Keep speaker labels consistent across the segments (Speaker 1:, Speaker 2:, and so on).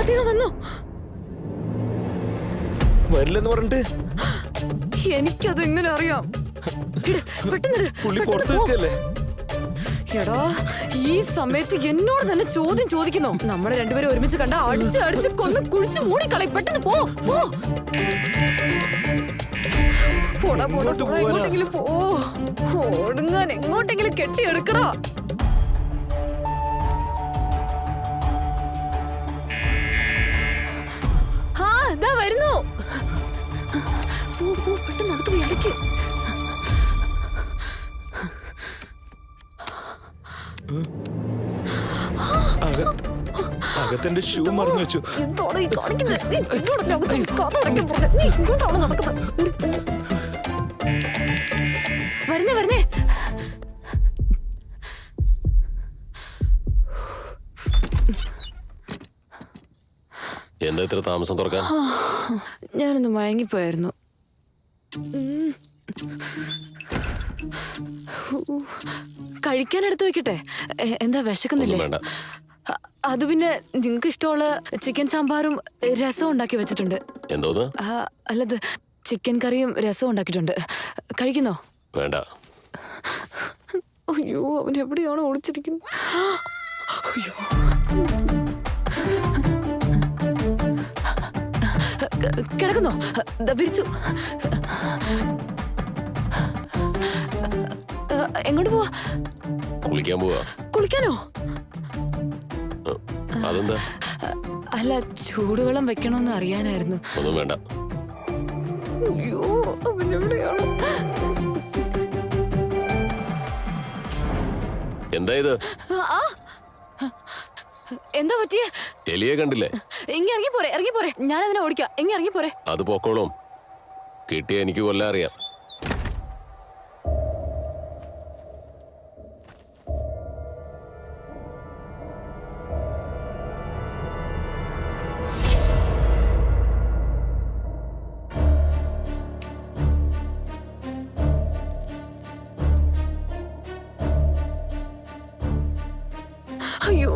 Speaker 1: അദ്ദേഹം വന്നു.
Speaker 2: വരില്ലെന്ന് പറഞ്ഞിട്ട്
Speaker 1: എനിക്കത് എങ്ങനെ അറിയാം?
Speaker 2: പെട്ടെന്ന്.
Speaker 1: എടാ, ഈ സമയത്ത് എന്നോട് തന്നെ ചോദ്യം ചോദിക്കുന്നു. നമ്മളെ രണ്ടുപേരും ഒരുമിച്ച് കണ്ട അടിച്ച് അടിച്ച് കൊന്ന് കുഴിച്ച് മൂടിക്കളയും. പെട്ടെന്ന് പോ. പോടാ പോടാ പോടാ, എങ്ങോട്ടെങ്കിലും പോ. ഓടുങ്ങാൻ എങ്ങോട്ടെങ്കിലും കെട്ടിയെടുക്കടാ. ആ ഇതാ വരുന്നു. പോ പോ, പെട്ടെന്ന് അകത്ത് പോയി അടയ്ക്ക്.
Speaker 2: അകത്തെന്റെ ഷൂ മറന്നു വെച്ചു.
Speaker 1: എന്താണ് ഈ കാണിക്കുന്നത്? നീ എന്നോടല്ലേ അകത്ത് കഥ അടയ്ക്കാൻ പറഞ്ഞത്? നീ ഇങ്ങോട്ടാണ് നടക്കുന്നത്. വരുന്നേ.
Speaker 3: എന്താ ഇത്ര താമസം തുറക്കാൻ?
Speaker 1: ഞാനൊന്ന് മയങ്ങിപ്പോയായിരുന്നു. കഴിക്കാൻ എടുത്തു വെക്കട്ടെ? എന്താ വിശക്കുന്നില്ലേ? അത് പിന്നെ നിങ്ങക്ക് ഇഷ്ടമുള്ള ചിക്കൻ സാമ്പാറും രസവും ഉണ്ടാക്കി വെച്ചിട്ടുണ്ട്.
Speaker 3: എന്തോന്ന്?
Speaker 1: അല്ലത് ചിക്കൻ കറിയും രസവും ഉണ്ടാക്കിയിട്ടുണ്ട്. കഴിക്കുന്നോ?
Speaker 3: വേണ്ട.
Speaker 1: അയ്യോ, അവൻ എവിടെയാണോ ഒളിച്ചിരിക്കുന്നത്? അയ്യോ, കിടക്കുന്നോ? വിരിച്ചു. എങ്ങോട്ട് പോവാ?
Speaker 3: കുളിക്കാൻ പോവാ.
Speaker 1: കുളിക്കാനോ?
Speaker 3: അതെന്താ?
Speaker 1: അല്ല, ചൂടുവെള്ളം വെക്കണമെന്ന് അറിയാനായിരുന്നു.
Speaker 3: ഒന്നും വേണ്ട.
Speaker 1: അയ്യോ, അവൻ എവിടെയാണോ?
Speaker 3: എന്താ ഇത്?
Speaker 1: എന്താ പറ്റിയേ?
Speaker 3: എലിയെ കണ്ടില്ലേ?
Speaker 1: ഇറങ്ങിപ്പോരെ. ഞാനതിനെ ഓടിക്കാം. ഇറങ്ങിപ്പോരെ.
Speaker 3: അത് പൊക്കോളും. കിട്ടിയ എനിക്ക് കൊല്ലാൻ അറിയാം.
Speaker 1: അയ്യോ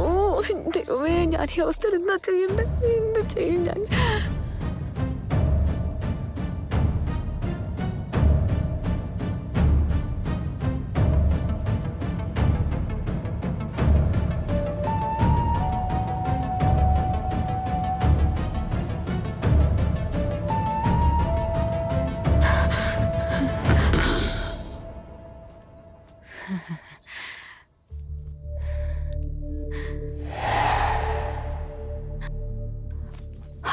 Speaker 1: ദൈവമേ, ഞാൻ ഈ അവസ്ഥയിൽ എന്താ ചെയ്യണ്ടേ? എന്ത് ചെയ്യും ഞാൻ?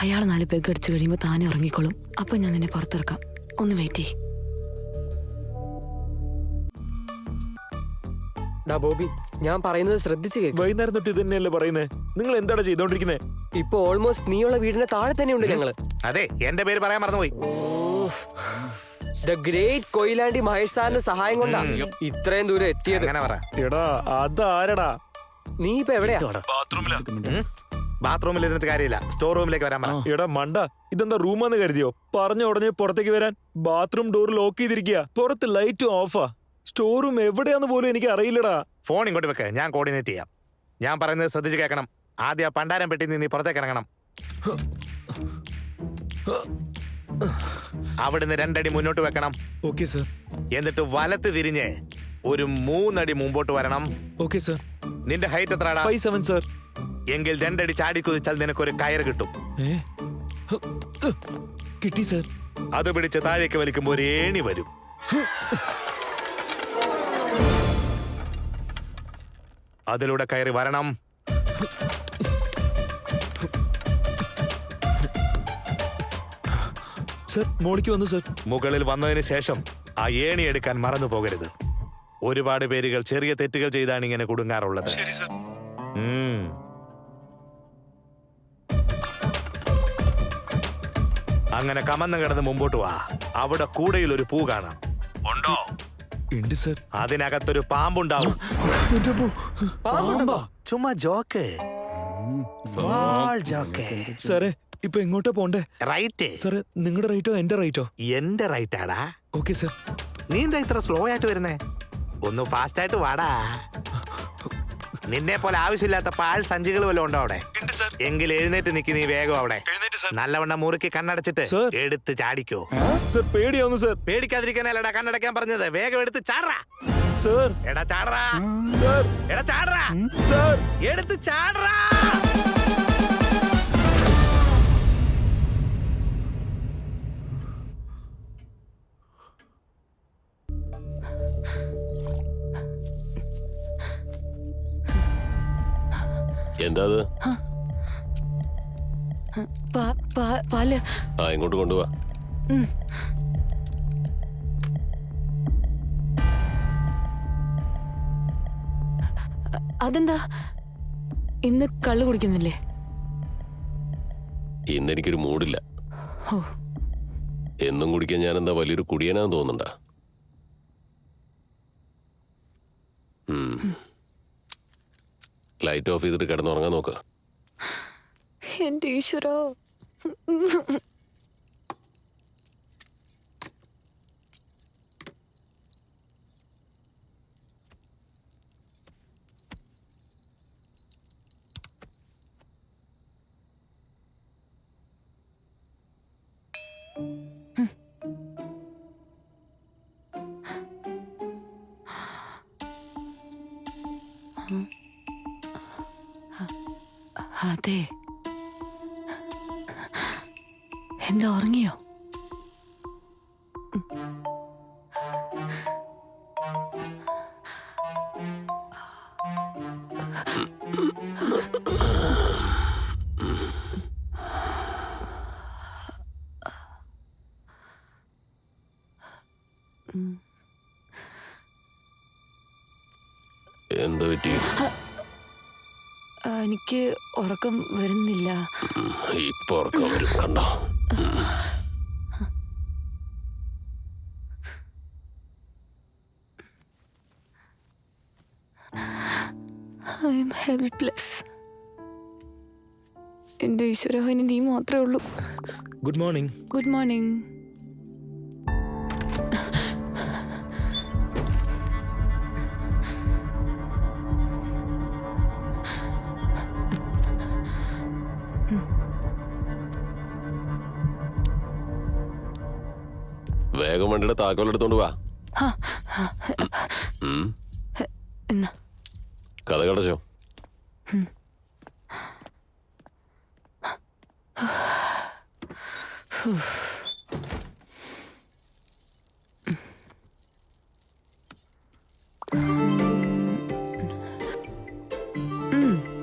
Speaker 1: അയാൾ 4 പെഗ് അടിച്ചു കഴിയുമ്പോൾ താനെ ഉറങ്ങിക്കോളും. അപ്പൊ ഞാൻ നിന്നെ പുറത്തിറക്കാം. ഒന്ന് വെയിറ്റ് ചെയ്യ്.
Speaker 4: ബോബി, ഞാൻ പറയുന്നത് ശ്രദ്ധിച്ചു കേൾക്കും.
Speaker 2: വൈകുന്നേരം തൊട്ട് ഇത് തന്നെയല്ലേ പറയുന്നേ? നിങ്ങൾ എന്താണ് ചെയ്തോണ്ടിരിക്കുന്നത്?
Speaker 4: ഇപ്പൊ ഓൾമോസ്റ്റ് നീയുള്ള വീടിന്റെ താഴെ തന്നെയുണ്ട് ഞങ്ങള്.
Speaker 5: അതെ, എന്റെ പേര് പറയാൻ മറന്നുപോയി.
Speaker 4: ദ ഗ്രേറ്റ് കൊയിലാണ്ടി മഹേഷ് സാറിന്റെ സഹായം കൊണ്ടാണ് ഇത്രയും ദൂരം എത്തിയത്.
Speaker 5: അങ്ങനെ പറ.
Speaker 2: എടാ, അതാരടാ?
Speaker 4: നീ ഇപ്പൊ എവിടെയാ?
Speaker 5: ബാത്റൂമിൽ ഇരുന്നിട്ട് കാര്യമില്ല, സ്റ്റോർ റൂമിലേക്ക് വരാൻ പറ.
Speaker 2: എടാ മണ്ട, ഇതെന്താ റൂമാന്ന് കരുതിയോ? പറഞ്ഞ ഉടനെ പുറത്തേക്ക് വരാൻ. ബാത്റൂം ഡോർ ലോക്ക് ചെയ്തിരിക്കുക. പുറത്ത് ലൈറ്റ് ഓഫാ. സ്റ്റോർ റൂം എവിടെയാന്ന് പോലും എനിക്ക് അറിയില്ലടാ.
Speaker 5: ഫോൺ ഇങ്ങോട്ട് വെക്ക്, ഞാൻ കോർഡിനേറ്റ് ചെയ്യാം. ഞാൻ പറയുന്നത് ശ്രദ്ധിച്ച് കേൾക്കണം. ആദ്യം ആ പണ്ടാരം പെട്ടി നീ പുറത്തേക്ക് ഇറങ്ങണം. അവിടുന്ന് 2 അടി മുന്നോട്ട് വെക്കണം.
Speaker 2: Okay sir.
Speaker 5: എന്നിട്ട് വലത്ത് തിരിഞ്ഞ് ഒരു 3 അടി മുമ്പോട്ട് വരണം.
Speaker 2: Okay sir.
Speaker 5: നിന്റെ ഹൈറ്റ് എത്രടാ?
Speaker 2: 5'7" സർ.
Speaker 5: എങ്കിൽ 2 അടി ചാടി കുതിച്ചാൽ നിനക്കൊരു കയറ് കിട്ടും.
Speaker 2: കിട്ടി സർ.
Speaker 5: അത് പിടിച്ച് താഴേക്ക് വലിക്കുമ്പോൾ ഒരു ഏണി വരും. അതിലൂടെ കയറി വരണം.
Speaker 2: സർ, മോളിക്ക് വന്നു സർ.
Speaker 5: മുകളിൽ വന്നതിന് ശേഷം ആ ഏണി എടുക്കാൻ മറന്നു പോകരുത്. ഒരുപാട് പേരുകൾ ചെറിയ തെറ്റുകൾ ചെയ്താണ് ഇങ്ങനെ കുടുങ്ങാറുള്ളത്. അങ്ങനെ കമന്ന് കിടന്ന് മുമ്പോട്ട് വാ. അവിടെ കൂടയിൽ ഒരു പൂ കാണാം. ഉണ്ടോ?
Speaker 2: ഉണ്ട് സർ.
Speaker 5: അതിനകത്തൊരു പാമ്പുണ്ടാവും. ചുമ്മാ ജോക്ക്. Small joke.
Speaker 2: സാറേ, ഇപ്പൊ എങ്ങോട്ടാ പോണ്ടേ?
Speaker 5: റൈറ്റ്.
Speaker 2: സാറേ, നിങ്ങളുടെ റൈറ്റോ എന്റെ റൈറ്റോ?
Speaker 5: എന്റെ റൈറ്റാടാ.
Speaker 2: Okay sir.
Speaker 5: നീ എന്താ ഇത്ര സ്ലോ ആയിട്ട് വരുന്നേ? ഒന്ന് ഫാസ്റ്റ് ആയിട്ട് വാടാ. നിന്നെ പോലെ ആവശ്യമില്ലാത്ത പാഴ് സഞ്ചികൾ വല്ലതും ഉണ്ടോ അവിടെ? എങ്കിൽ എഴുന്നേറ്റ് നിക്ക്, നീ വേഗം അവിടെ നല്ലവണ്ണം മുറുക്കി കണ്ണടച്ചിട്ട്
Speaker 2: സർ.
Speaker 5: എടുത്ത് ചാടിക്കോ.
Speaker 2: സർ പേടിയാവുന്നു സർ.
Speaker 5: പേടിക്കാതിരിക്കാനല്ലടാ കണ്ണടയ്ക്കാൻ പറഞ്ഞത്. വേഗം എടുത്ത് ചാടറാ.
Speaker 2: സർ
Speaker 5: എടാ ചാടറാ.
Speaker 2: സർ
Speaker 5: എടാ ചാടറാ.
Speaker 2: സർ
Speaker 5: എടുത്ത് ചാടറാ.
Speaker 3: എന്താ അത്?
Speaker 1: പാല്.
Speaker 3: ആ ഇങ്ങോട്ട് കൊണ്ടുപോവാ.
Speaker 1: അതെന്താ ഇന്ന് കള്ളു കുടിക്കുന്നില്ലേ?
Speaker 3: ഇന്ന് എനിക്കൊരു മൂഡില്ല.
Speaker 1: ഓ,
Speaker 3: എന്നും കുടിക്കാൻ ഞാൻ എന്താ വലിയൊരു കുടിയനാന്ന് തോന്നണ്ട. ലൈറ്റ് ഓഫ് ചെയ്തിട്ട് കിടന്നുറങ്ങാൻ നോക്ക്.
Speaker 1: എന്റെ ഈശ്വരോ. അതെ, എന്താ ഉറങ്ങിയോ?
Speaker 3: എന്താ പറ്റി?
Speaker 1: എനിക്ക് ഉറക്കം വരുന്നില്ല.
Speaker 3: ഇപ്പൊ ഉറക്കം വരും, കണ്ടോ?
Speaker 1: I M helpless. എന്റെ ഈശ്വര, ഇനി നീ മാത്രമേ ഉള്ളൂ.
Speaker 2: Good morning.
Speaker 1: Good morning.
Speaker 3: വേഗം വണ്ടിയുടെ താക്കോൽ എടുത്തോണ്ട് വാ.
Speaker 1: എന്നാ
Speaker 3: കഥ കടച്ചോ?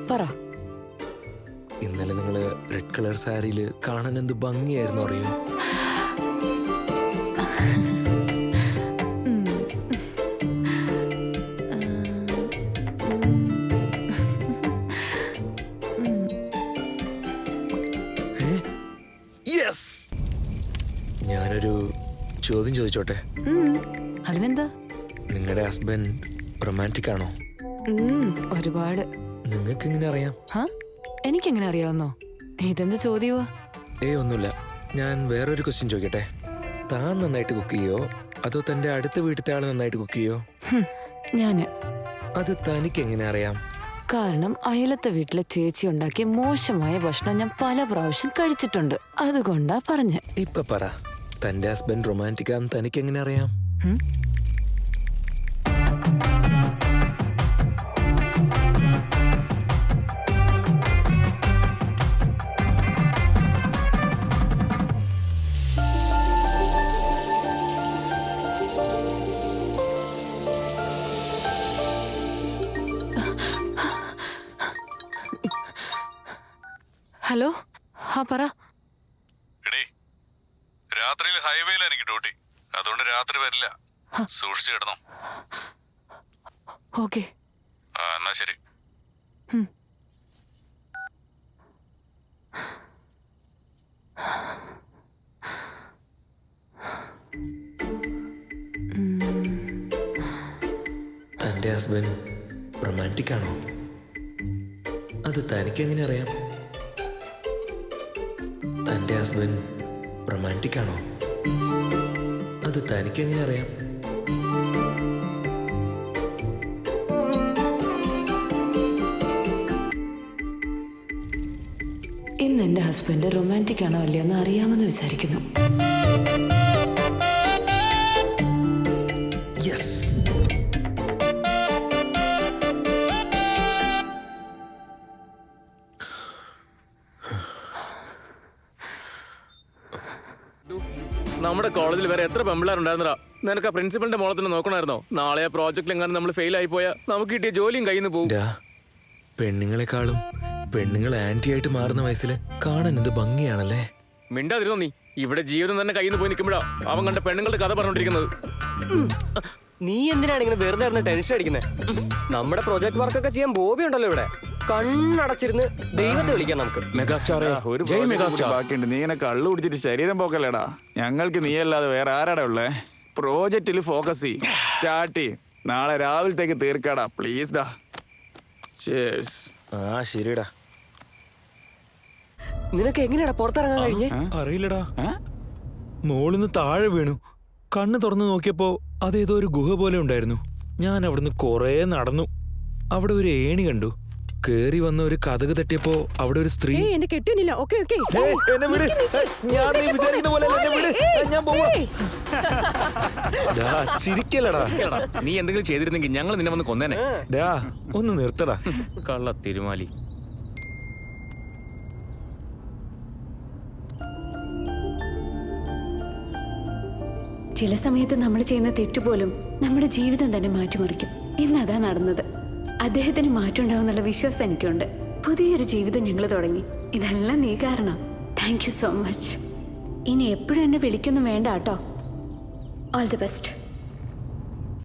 Speaker 1: പറ.
Speaker 6: ഇന്നലെ നിങ്ങള് റെഡ് കളർ സാരിയില് കാണാൻ എന്ത് ഭംഗിയായിരുന്നു അറിയോ? ഞാനൊരു ചോദ്യം ചോദിച്ചോട്ടെ?
Speaker 1: അതിനെന്താ?
Speaker 6: നിങ്ങളുടെ ഹസ്ബൻഡ് റൊമാൻറ്റിക് ആണോ?
Speaker 1: ഒരുപാട്.
Speaker 6: നിങ്ങൾക്ക് എങ്ങനെ അറിയാം?
Speaker 1: എനിക്കെങ്ങനെ അറിയാവുന്നോ? ഇതെന്താ ചോദ്യവാ?
Speaker 6: ഒന്നുമില്ല. ഞാൻ വേറൊരു ക്വസ്റ്റ്യൻ ചോദിക്കട്ടെ? താൻ നന്നായിട്ട് കുക്ക് ചെയ്യോ അതോ തന്റെ അടുത്ത വീട്ടിലത്തെ ആള് നന്നായിട്ട് കുക്ക് ചെയ്യോ?
Speaker 1: ഞാന്.
Speaker 6: അത് തനിക്ക് എങ്ങനെ അറിയാം?
Speaker 1: കാരണം അയലത്തെ വീട്ടിലെ ചേച്ചി ഉണ്ടാക്കിയ മോശമായ ഭക്ഷണം ഞാൻ പല പ്രാവശ്യം കഴിച്ചിട്ടുണ്ട്. അതുകൊണ്ടാ പറഞ്ഞ.
Speaker 6: ഇപ്പൊ പറ, തന്റെ ഹസ്ബൻഡ് റൊമാൻറ്റിക് ആണെന്ന് തനിക്ക് എങ്ങനെ അറിയാം?
Speaker 1: ഹലോ, പറ.
Speaker 7: രാത്രിയിൽ ഹൈവേയിൽ എനിക്ക് ഡ്യൂട്ടി, അതുകൊണ്ട് രാത്രി വരില്ല. സൂക്ഷിച്ചു കിടന്നോ.
Speaker 1: ഓക്കെ.
Speaker 7: എന്നാ ശരി.
Speaker 6: തന്റെ ഹസ്ബൻഡ് റൊമാൻറ്റിക് ആണോ? അത് തനിക്ക് എങ്ങനെ അറിയാം? തന്റെ ഹസ്ബൻഡ് റൊമാൻറ്റിക് ആണോ? അത് തനിക്ക് എങ്ങനെ അറിയാം?
Speaker 1: ഇന്ന് എന്റെ ഹസ്ബൻഡ് റൊമാൻറ്റിക് ആണോ അല്ലയോ എന്ന് അറിയാമെന്ന് വിചാരിക്കുന്നു.
Speaker 8: നമ്മുടെ കോളേജിൽ വേറെ എത്ര പെമ്പിള്ളാരുണ്ടായിരുന്നടാ? നിനക്ക് ആ പ്രിൻസിപ്പലിന്റെ മോളെ തന്നെ നോക്കണമായിരുന്നോ? നാളെ ആ പ്രോജക്റ്റിൽ എങ്ങാനും നമ്മൾ ഫെയിൽ ആയി പോയാൽ നമുക്ക് കിട്ടിയ ജോലിയും കയ്യിൽ നിന്ന് പോകും.
Speaker 6: പെണ്ണുങ്ങളെക്കാളും പെണ്ണുങ്ങൾ ആന്റി ആയിട്ട് മാറുന്ന വയസ്സിൽ കാണാൻ എന്ത് ഭംഗിയാണല്ലേ.
Speaker 8: മിണ്ടാതിരുന്നോ നീ? ഇവിടെ ജീവിതം തന്നെ കയ്യിൽ നിന്ന് പോയി നിൽക്കുമ്പോഴാ അവൻ കണ്ട പെണ്ണുങ്ങളുടെ കഥ പറഞ്ഞോണ്ടിരിക്കുന്നത്.
Speaker 4: നീ എന്തിനാണ് ഇങ്ങനെ വെറുതെ ഇരുന്ന് ടെൻഷൻ അടിക്കുന്നത്? നമ്മുടെ പ്രൊജക്ട് വർക്കൊക്കെ ചെയ്യാൻ ബോബി ഉണ്ടല്ലോ ഇവിടെ. കണ്ണടച്ചിരുന്ന് ദൈവത്തെ വിളിക്കാം നമുക്ക്.
Speaker 8: മെഗാസ്റ്റാർ
Speaker 7: ഒരു
Speaker 8: ജയ്
Speaker 7: project
Speaker 8: മെഗാസ്റ്റാർ.
Speaker 7: കൂടി ബാക്കിയുണ്ട്. നീ ഇങ്ങനെ കള്ളു കുടിച്ചിട്ട് ശരീരം പോക്കല്ലേടാ. ഞങ്ങൾക്ക് നീ അല്ലാതെ വേറെ ആരാടാ ഉള്ളേ? പ്രോജക്റ്റിൽ ഫോക്കസ് ചെയ്യും, സ്റ്റാർട്ട് ചെയ്യും. നാളെ രാവിലത്തേക്ക് തീർക്കാടാ പ്ലീസ് ഡാ. Cheers.
Speaker 6: ശരിടാ.
Speaker 4: നിനക്ക് എങ്ങനെയാടാ പുറത്തിറങ്ങാൻ കഴിഞ്ഞേ?
Speaker 2: അറിയില്ലടാ. മോളിന്ന് താഴെ വീണു. കണ്ണ് തുറന്നു നോക്കിയപ്പോ അതേതോ ഒരു ഗുഹ പോലെ ഉണ്ടായിരുന്നു. ഞാൻ അവിടുന്ന് കൊറേ നടന്നു. അവിടെ ഒരു ഏണി കണ്ടു. കേറി വന്ന ഒരു കതക് തട്ടിയപ്പോ അവിടെ ഒരു സ്ത്രീ.
Speaker 9: എന്നെ കെട്ടില്ല. ഓക്കെ ഓക്കെ
Speaker 2: എന്നെ വിട്. ഞാൻ നീ വിചാരിക്കുന്ന പോലെ അല്ല, എന്നെ വിട്. ഞാൻ പോവാ. ഡാ, ചിരിക്കല്ലടാ.
Speaker 8: നീ എന്തെങ്കിലും ചെയ്തിരുന്നെങ്കിൽ ഞങ്ങൾ നിന്നെ വന്ന് കൊന്നേനെ.
Speaker 2: ഡാ, ഒന്ന് നിർത്തടാ.
Speaker 8: കള്ള തിരുമാലി.
Speaker 9: ചില സമയത്ത് നമ്മൾ ചെയ്യുന്ന തെറ്റുപോലും നമ്മുടെ ജീവിതം തന്നെ മാറ്റിമറിക്കും. ഇന്നതാ നടന്നത്. അദ്ദേഹത്തിന് മാറ്റം ഉണ്ടാവുന്നുള്ള വിശ്വാസം എനിക്കുണ്ട്. പുതിയൊരു ജീവിതം ഞങ്ങൾ തുടങ്ങി. ഇതെല്ലാം നീ കാരണം. Thank you so much. ഇനി എപ്പോഴും എന്നെ വിളിക്കൊന്നും വേണ്ട കേട്ടോ. All the best.